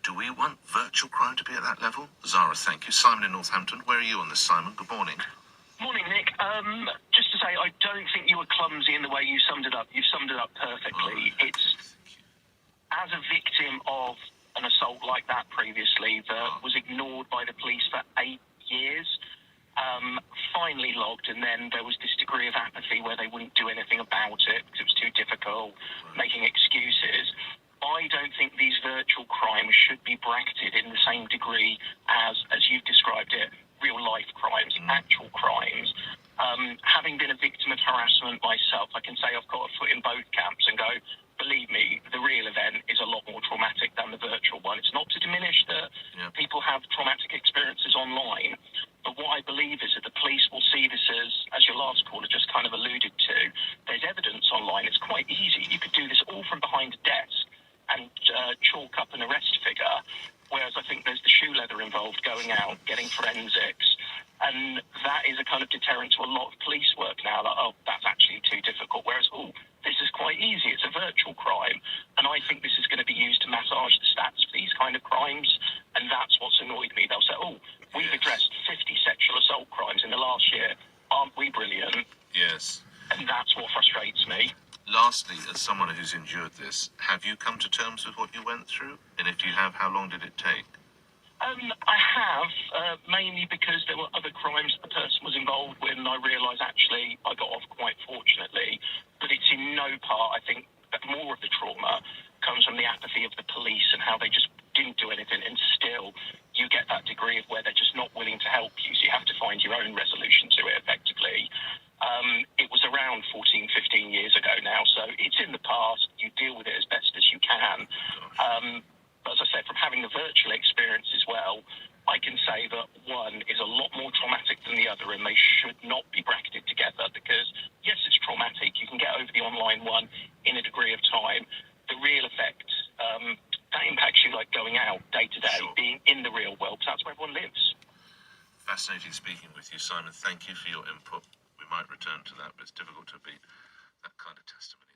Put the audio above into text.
do we want virtual crime to be at that level? Zara, thank you. Simon in Northampton, where are you on this, Simon? Good morning. Morning, Nick. Just to say, I don't think you were clumsy in the way you summed it up. You summed it up perfectly. It's as a victim of an assault like that previously that was ignored by the police for 8 years, finally logged, and then there was this degree of apathy where they wouldn't do anything about it because it was too difficult, making excuses. I don't think these virtual crimes should be bracketed in the same degree as you've described it, real-life crimes, actual crimes. Having been a victim of harassment myself, I can say I've got a foot in both camps and go, believe me, the real event is a lot more traumatic than the virtual one. It's not to diminish that people have traumatic experiences online, but what I believe is that the police will see this as your last caller just kind of alluded to, there's evidence online. It's quite easy. You could do this all from behind a desk and chalk up an arrest figure, whereas I think there's the shoe leather involved, going out, getting forensics, and that is a kind of deterrent to a lot of police work now, that, oh, that's actually too difficult, whereas, oh, this is quite easy, it's a virtual crime, and I think this is going to be used to massage the stats for these kind of crimes, and that's what's annoyed me. They'll say, oh, we've addressed 50 sexual assault crimes in the last year, aren't we brilliant? Yes. And that's what frustrates me. Lastly, as someone who's endured this, have you come to terms with what you went through? And if you have, how long did it take? I have, mainly because there were other crimes the person was involved with, and I realised actually I got off quite fortunately. But it's in no part, I think, that more of the trauma comes from the apathy of the police and how they just didn't do anything, and still you get that degree of where they're just not willing to help you, so you have to find your own resolution to it effectively. It was around 14, 15 years ago now, so it's in the past. You deal with it as best as you can. But as I said, from having the virtual experience as well, I can say that one is a lot more traumatic than the other, and they should not be bracketed together because, yes, it's traumatic. You can get over the online one in a degree of time. The real effect, that impacts you like going out day to day, being in the real world, because that's where everyone lives. Fascinating speaking with you, Simon. Thank you for your input. We might return to that, but it's difficult to beat that kind of testimony.